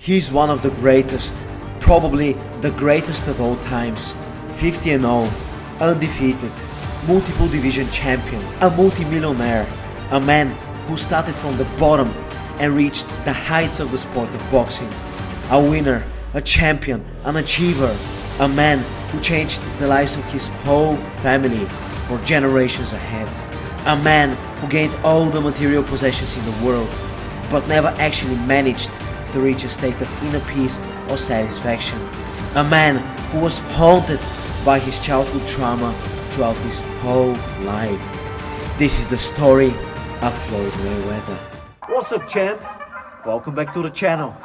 He's one of the greatest, probably the greatest of all times. 50-0, undefeated, multiple division champion, a multimillionaire, a man who started from the bottom and reached the heights of the sport of boxing. A winner, a champion, an achiever, a man who changed the lives of his whole family for generations ahead. A man who gained all the material possessions in the world, but never actually managed to reach a state of inner peace or satisfaction. A man who was haunted by his childhood trauma throughout his whole life. This is the story of Floyd Mayweather. What's up, champ? Welcome back to the channel.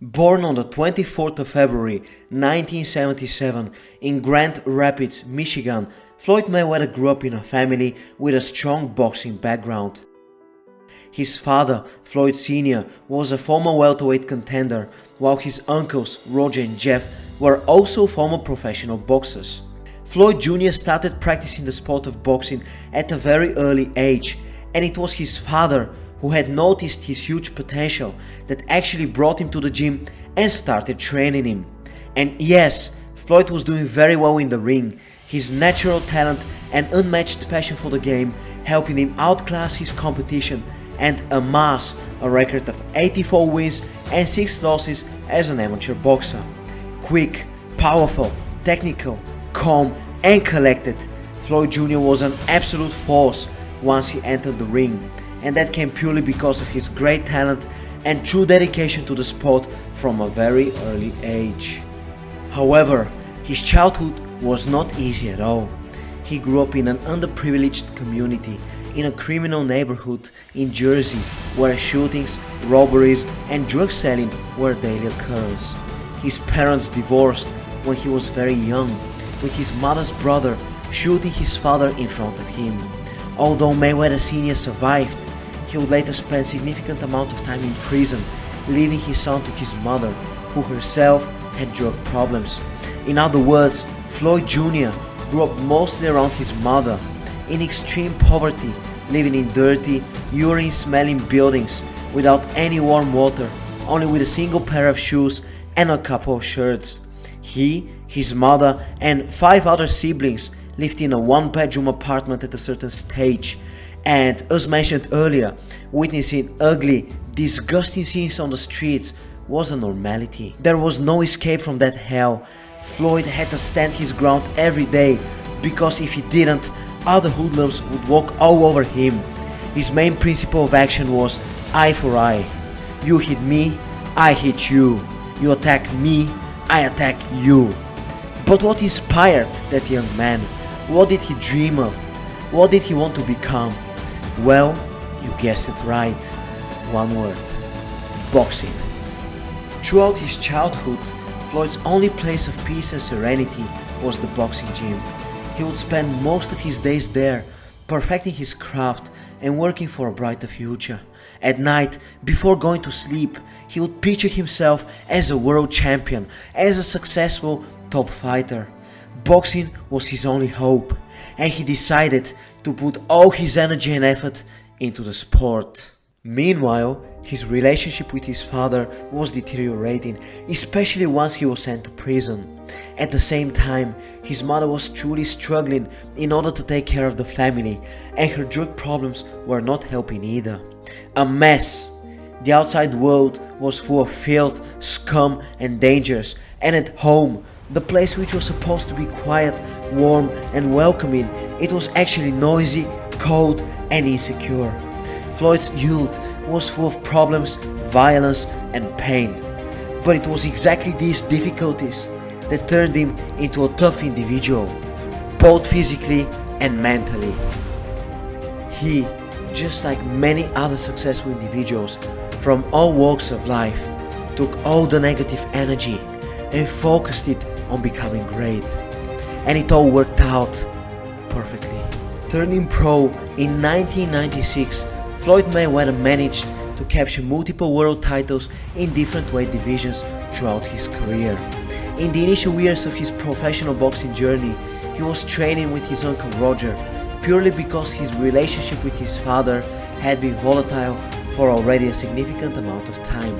Born on the 24th of February 1977 in Grand Rapids, Michigan, Floyd Mayweather grew up in a family with a strong boxing background. His father, Floyd Sr., was a former welterweight contender, while his uncles, Roger and Jeff, were also former professional boxers. Floyd Jr. started practicing the sport of boxing at a very early age, and it was his father who had noticed his huge potential that actually brought him to the gym and started training him. And yes, Floyd was doing very well in the ring, his natural talent and unmatched passion for the game helping him outclass his competition and amass a record of 84 wins and 6 losses as an amateur boxer. Quick, powerful, technical, calm and collected, Floyd Jr. was an absolute force once he entered the ring, and that came purely because of his great talent and true dedication to the sport from a very early age. However, his childhood was not easy at all. He grew up in an underprivileged community in a criminal neighborhood in Jersey where shootings, robberies and drug selling were a daily occurrence. His parents divorced when he was very young, with his mother's brother shooting his father in front of him. Although Mayweather Sr. survived, he would later spend significant amount of time in prison, leaving his son to his mother, who herself had drug problems. In other words, Floyd Jr. grew up mostly around his mother, in extreme poverty, living in dirty, urine-smelling buildings without any warm water, only with a single pair of shoes and a couple of shirts. He, his mother and 5 other siblings lived in a one-bedroom apartment at a certain stage, and as mentioned earlier, witnessing ugly, disgusting scenes on the streets was a normality. There was no escape from that hell. Floyd had to stand his ground every day, because if he didn't, other hoodlums would walk all over him. His main principle of action was eye for eye. You hit me, I hit you. You attack me, I attack you. But what inspired that young man? What did he dream of? What did he want to become? Well, you guessed it right. One word: boxing. Throughout his childhood, Floyd's only place of peace and serenity was the boxing gym. He would spend most of his days there, perfecting his craft and working for a brighter future. At night, before going to sleep, he would picture himself as a world champion, as a successful top fighter. Boxing was his only hope, and he decided to put all his energy and effort into the sport. Meanwhile, his relationship with his father was deteriorating, especially once he was sent to prison. At the same time, his mother was truly struggling in order to take care of the family, and her drug problems were not helping either. A mess. The outside world was full of filth, scum and dangers, and at home, the place which was supposed to be quiet, warm and welcoming, it was actually noisy, cold and insecure. Floyd's youth was full of problems, violence and pain. But it was exactly these difficulties that turned him into a tough individual, both physically and mentally. He, just like many other successful individuals from all walks of life, took all the negative energy and focused it on becoming great. And it all worked out perfectly. Turning pro in 1996, Floyd Mayweather managed to capture multiple world titles in different weight divisions throughout his career. In the initial years of his professional boxing journey, he was training with his uncle Roger, purely because his relationship with his father had been volatile for already a significant amount of time.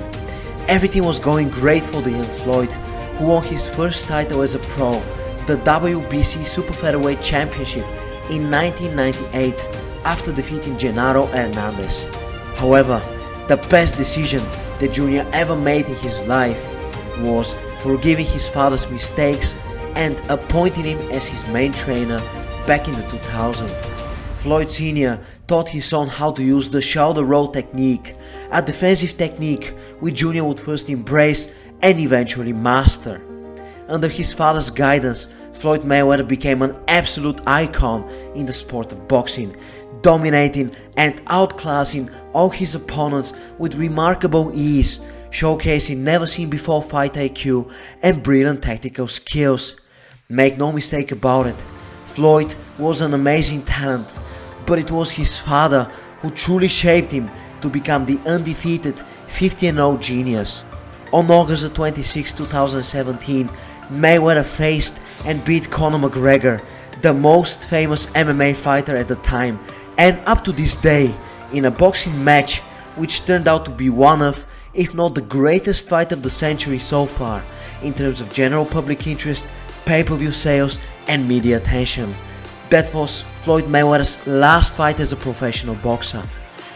Everything was going great for the young Floyd, who won his first title as a pro, the WBC Super Featherweight Championship, in 1998 after defeating Genaro Hernandez. However, the best decision the Junior ever made in his life was forgiving his father's mistakes and appointing him as his main trainer back in the 2000s. Floyd Sr. taught his son how to use the shoulder roll technique, a defensive technique which Junior would first embrace and eventually master. Under his father's guidance, Floyd Mayweather became an absolute icon in the sport of boxing, dominating and outclassing all his opponents with remarkable ease, showcasing never-seen-before fight IQ and brilliant tactical skills. Make no mistake about it, Floyd was an amazing talent, but it was his father who truly shaped him to become the undefeated 50-0 genius. On August 26, 2017, Mayweather faced and beat Conor McGregor, the most famous MMA fighter at the time, and up to this day, in a boxing match which turned out to be one of, if not the greatest fight of the century so far, in terms of general public interest, pay-per-view sales and media attention. That was Floyd Mayweather's last fight as a professional boxer.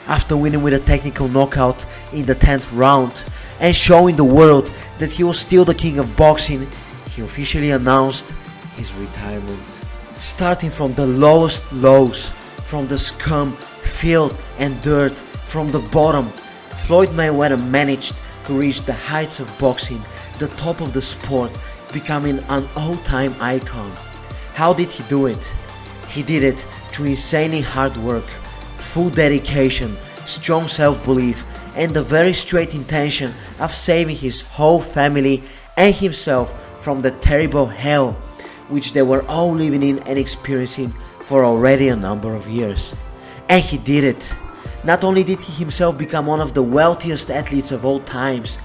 After winning with a technical knockout in the 10th round and showing the world that he was still the king of boxing, he officially announced his retirement. Starting from the lowest lows, from the scum, filth and dirt, from the bottom, Floyd Mayweather managed to reach the heights of boxing, the top of the sport, becoming an all-time icon. How did he do it? He did it through insanely hard work, full dedication, strong self-belief, and the very straight intention of saving his whole family and himself from the terrible hell which they were all living in and experiencing for already a number of years. And he did it. Not only did he himself become one of the wealthiest athletes of all times,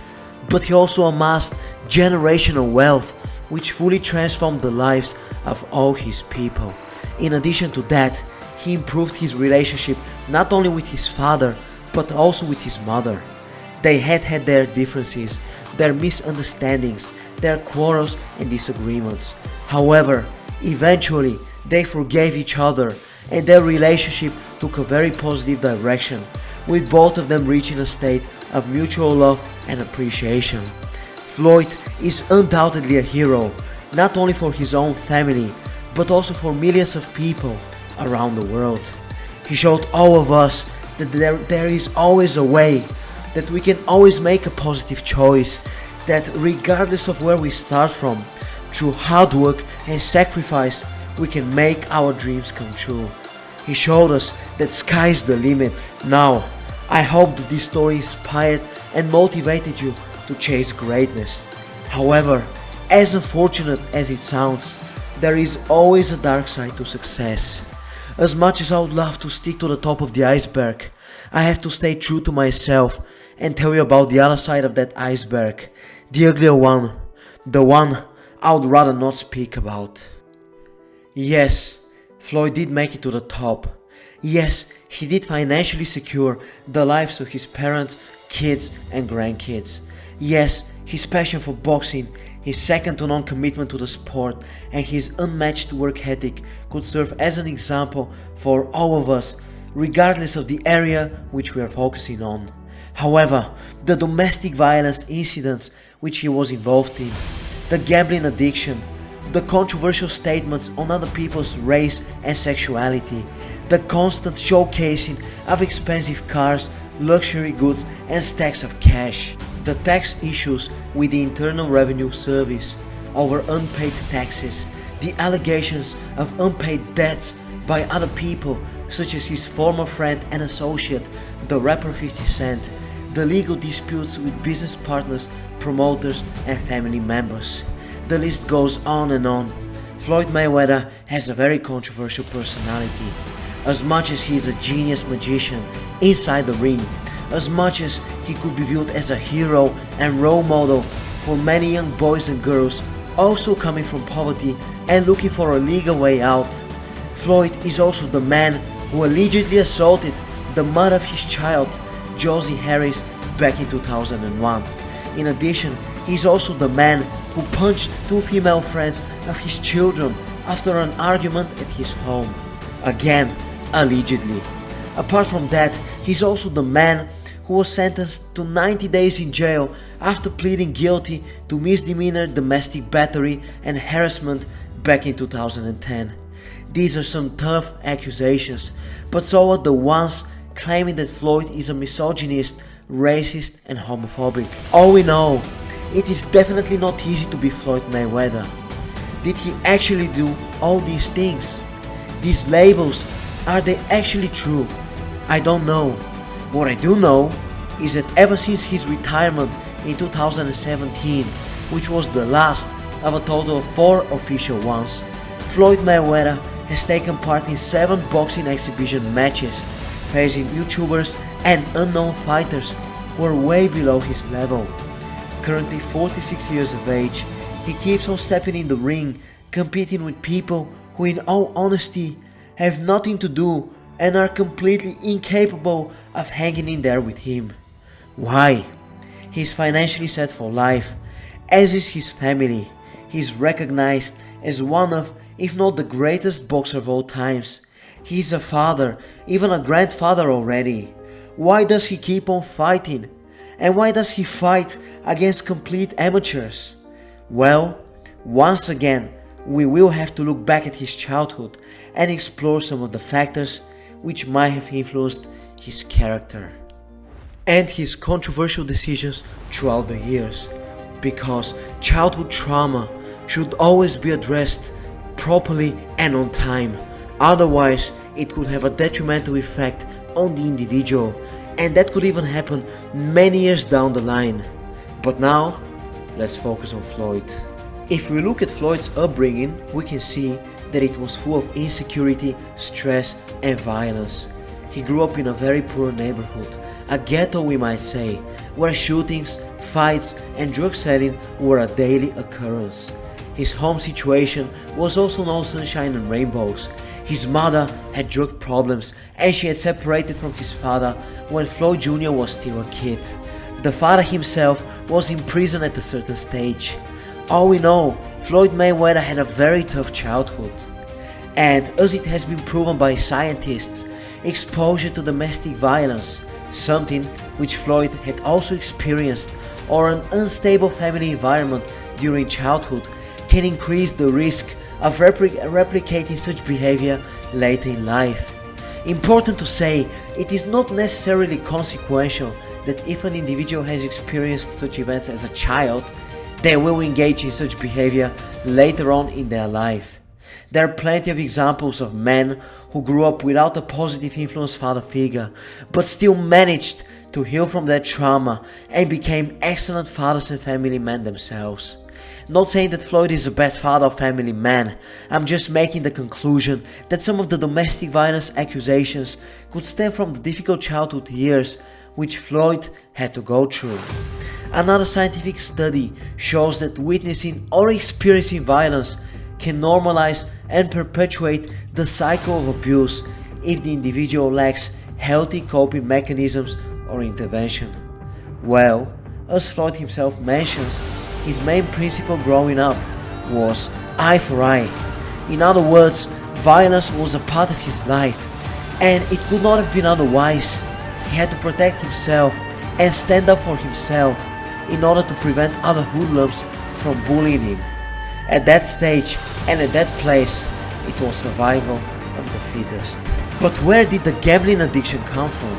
but he also amassed generational wealth which fully transformed the lives of all his people. In addition to that, he improved his relationship not only with his father, but also with his mother. They had their differences, their misunderstandings, their quarrels and disagreements. However, eventually they forgave each other and their relationship took a very positive direction, with both of them reaching a state of mutual love and appreciation. Floyd is undoubtedly a hero, not only for his own family, but also for millions of people around the world. He showed all of us that there is always a way, that we can always make a positive choice, that regardless of where we start from, through hard work and sacrifice, we can make our dreams come true. He showed us that sky's the limit. Now, I hope that this story inspired and motivated you to chase greatness. However, as unfortunate as it sounds, there is always a dark side to success. As much as I would love to stick to the top of the iceberg, I have to stay true to myself and tell you about the other side of that iceberg, the uglier one, the one I would rather not speak about. Yes, Floyd did make it to the top. Yes, he did financially secure the lives of his parents, kids and grandkids. Yes, his passion for boxing, his second-to-none commitment to the sport, and his unmatched work ethic could serve as an example for all of us, regardless of the area which we are focusing on. However, the domestic violence incidents which he was involved in, the gambling addiction, the controversial statements on other people's race and sexuality, the constant showcasing of expensive cars, luxury goods and stacks of cash, the tax issues with the Internal Revenue Service over unpaid taxes, the allegations of unpaid debts by other people such as his former friend and associate, the rapper 50 Cent, the legal disputes with business partners, promoters and family members. The list goes on and on. Floyd Mayweather has a very controversial personality. As much as he is a genius magician inside the ring, as much as he could be viewed as a hero and role model for many young boys and girls also coming from poverty and looking for a legal way out. Floyd is also the man who allegedly assaulted the mother of his child, Josie Harris, back in 2001. In addition, he is also the man who punched two female friends of his children after an argument at his home. Again, allegedly. Apart from that, he's also the man who was sentenced to 90 days in jail after pleading guilty to misdemeanor domestic battery and harassment back in 2010. These are some tough accusations, but so are the ones claiming that Floyd is a misogynist, racist and homophobic. All we know, it is definitely not easy to be Floyd Mayweather. Did he actually do all these things? These labels, are they actually true? I don't know. What I do know is that ever since his retirement in 2017, which was the last of a total of 4 official ones, Floyd Mayweather has taken part in 7 boxing exhibition matches, facing YouTubers and unknown fighters who are way below his level. Currently 46 years of age, he keeps on stepping in the ring, competing with people who in all honesty have nothing to do and are completely incapable of hanging in there with him. Why? He's financially set for life, as is his family. He's recognized as one of, if not the greatest boxer of all times. He's a father, even a grandfather already. Why does he keep on fighting? And why does he fight against complete amateurs? Well, once again, we will have to look back at his childhood and explore some of the factors which might have influenced his character and his controversial decisions throughout the years, because childhood trauma should always be addressed properly and on time. Otherwise, it could have a detrimental effect on the individual, and that could even happen many years down the line. But now, let's focus on Floyd. If we look at Floyd's upbringing, we can see that it was full of insecurity, stress and violence. He grew up in a very poor neighborhood, a ghetto we might say, where shootings, fights and drug selling were a daily occurrence. His home situation was also no sunshine and rainbows. His mother had drug problems and she had separated from his father when Floyd Jr. was still a kid. The father himself was in prison at a certain stage. All we know, Floyd Mayweather had a very tough childhood. And as it has been proven by scientists, exposure to domestic violence, something which Floyd had also experienced, or an unstable family environment during childhood, can increase the risk of replicating such behavior later in life. Important to say, it is not necessarily consequential that if an individual has experienced such events as a child, they will engage in such behavior later on in their life. There are plenty of examples of men who grew up without a positive influence father figure, but still managed to heal from their trauma and became excellent fathers and family men themselves. Not saying that Floyd is a bad father or family man, I'm just making the conclusion that some of the domestic violence accusations could stem from the difficult childhood years which Floyd had to go through. Another scientific study shows that witnessing or experiencing violence can normalize and perpetuate the cycle of abuse if the individual lacks healthy coping mechanisms or intervention. Well, as Floyd himself mentions, his main principle growing up was eye for eye. In other words, violence was a part of his life, and it could not have been otherwise. He had to protect himself and stand up for himself in order to prevent other hoodlums from bullying him. At that stage and at that place, it was survival of the fittest. But where did the gambling addiction come from?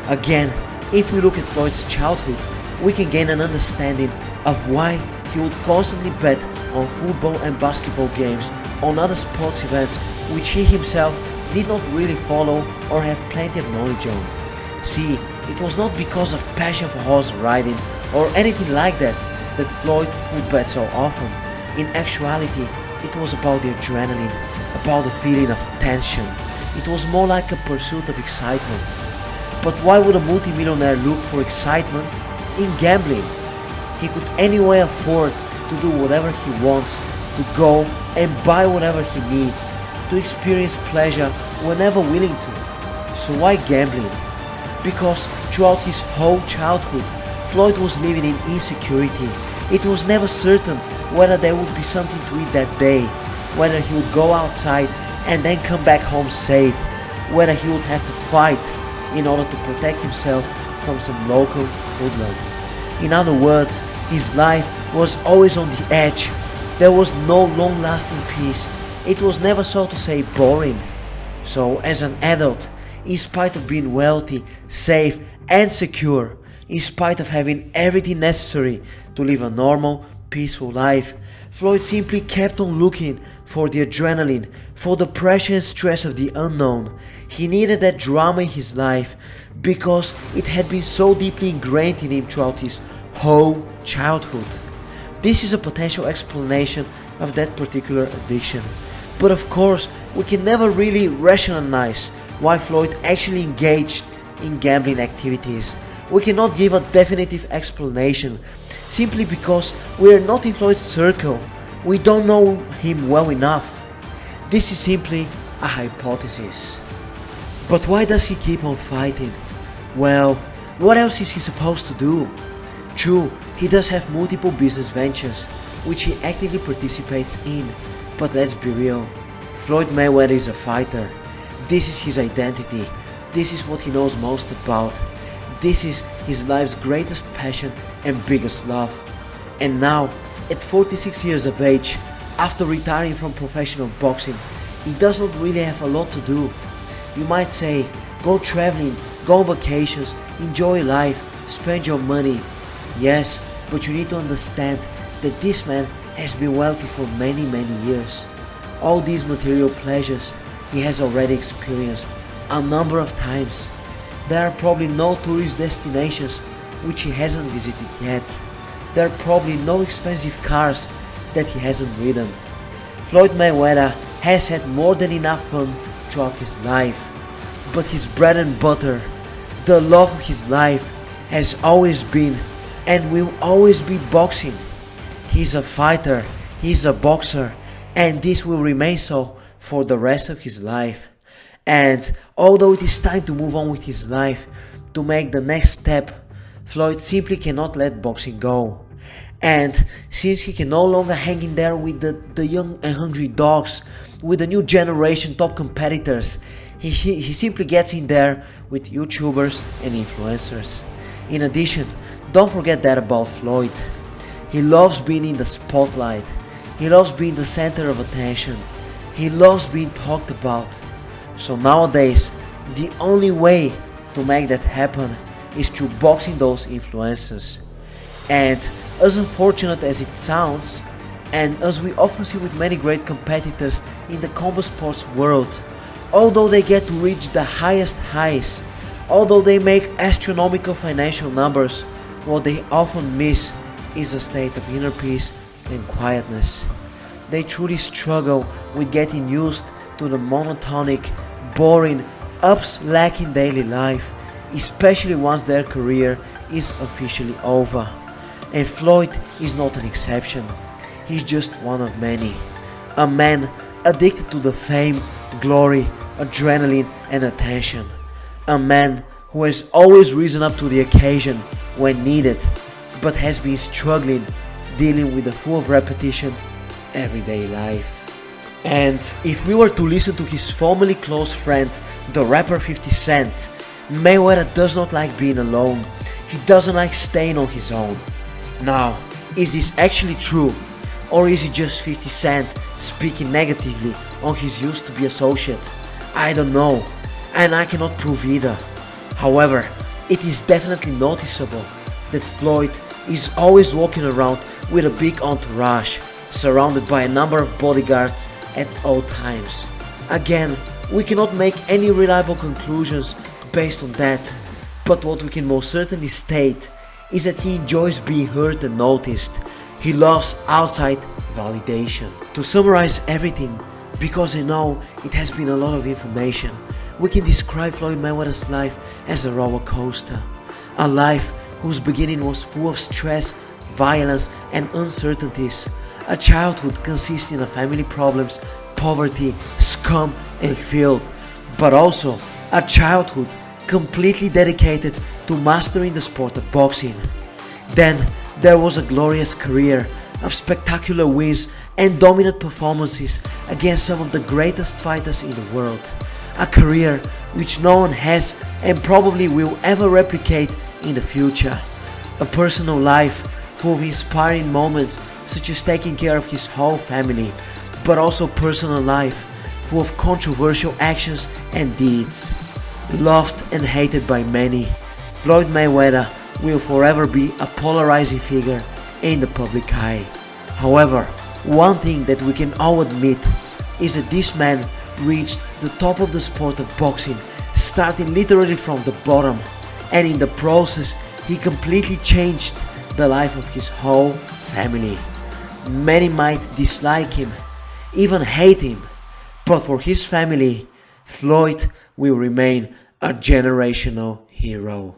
Again, if we look at Floyd's childhood, we can gain an understanding of why he would constantly bet on football and basketball games, on other sports events which he himself did not really follow or have plenty of knowledge on. See, it was not because of passion for horse riding or anything like that Floyd would bet so often. In actuality, it was about the adrenaline, about the feeling of tension. It was more like a pursuit of excitement. But why would a multimillionaire look for excitement in gambling? He could anyway afford to do whatever he wants, to go and buy whatever he needs, to experience pleasure whenever willing to. So why gambling? Because throughout his whole childhood, Floyd was living in insecurity. It was never certain whether there would be something to eat that day, whether he would go outside and then come back home safe, whether he would have to fight in order to protect himself from some local hoodlum. In other words, his life was always on the edge. There was no long-lasting peace. It was never, so to say, boring. So as an adult, in spite of being wealthy, safe and secure, in spite of having everything necessary to live a normal, peaceful life, Floyd simply kept on looking for the adrenaline, for the pressure and stress of the unknown. He needed that drama in his life because it had been so deeply ingrained in him throughout his whole childhood. This is a potential explanation of that particular addiction. But of course, we can never really rationalize why Floyd actually engaged in gambling activities. We cannot give a definitive explanation simply because we are not in Floyd's circle. We don't know him well enough. This is simply a hypothesis. But why does he keep on fighting? Well, what else is he supposed to do? True, he does have multiple business ventures, which he actively participates in, but let's be real, Floyd Mayweather is a fighter. This is his identity. This is what he knows most about. This is his life's greatest passion and biggest love. And now, at 46 years of age, after retiring from professional boxing, he does not really have a lot to do. You might say, go traveling, go on vacations, enjoy life, spend your money. Yes, but you need to understand that this man has been wealthy for many years. All these material pleasures he has already experienced a number of times. There are probably no tourist destinations which he hasn't visited yet. There are probably no expensive cars that he hasn't ridden. Floyd Mayweather has had more than enough fun throughout his life, but his bread and butter, the love of his life, has always been and will always be boxing. He's a fighter, he's a boxer, and this will remain so for the rest of his life. And although it is time to move on with his life, to make the next step, Floyd simply cannot let boxing go. And since he can no longer hang in there with the young and hungry dogs, with the new generation top competitors, he simply gets in there with YouTubers and influencers. In addition, don't forget that about Floyd. He loves being in the spotlight. He loves being the center of attention. He loves being talked about. So nowadays, the only way to make that happen is through boxing those influencers. And as unfortunate as it sounds, and as we often see with many great competitors in the combat sports world, although they get to reach the highest highs, although they make astronomical financial numbers, what they often miss is a state of inner peace and quietness. They truly struggle with getting used to the monotonic, boring, ups-lacking daily life, especially once their career is officially over. And Floyd is not an exception. He's just one of many. A man addicted to the fame, glory, adrenaline and attention. A man who has always risen up to the occasion when needed, but has been struggling dealing with the full of repetition everyday life. And if we were to listen to his formerly close friend, the rapper 50 Cent, Mayweather does not like being alone. He doesn't like staying on his own. Now, is this actually true? Or is it just 50 Cent speaking negatively on his used to be associate? I don't know, and I cannot prove either. However, it is definitely noticeable that Floyd is always walking around with a big entourage, surrounded by a number of bodyguards at all times. Again, we cannot make any reliable conclusions based on that, but what we can most certainly state is that he enjoys being heard and noticed. He loves outside validation. To summarize everything, because I know it has been a lot of information, we can describe Floyd Mayweather's life as a roller coaster. A life whose beginning was full of stress, violence, and uncertainties. A childhood consisting of family problems, poverty, scum, and filth, but also a childhood completely dedicated to mastering the sport of boxing. Then there was a glorious career of spectacular wins and dominant performances against some of the greatest fighters in the world. A career which no one has and probably will ever replicate in the future. A personal life full of inspiring moments such as taking care of his whole family, but also personal life full of controversial actions and deeds. Loved and hated by many, Floyd Mayweather will forever be a polarizing figure in the public eye. However, one thing that we can all admit is that this man reached the top of the sport of boxing, starting literally from the bottom, and in the process he completely changed the life of his whole family. Many might dislike him, even hate him, but for his family, Floyd will remain a generational hero.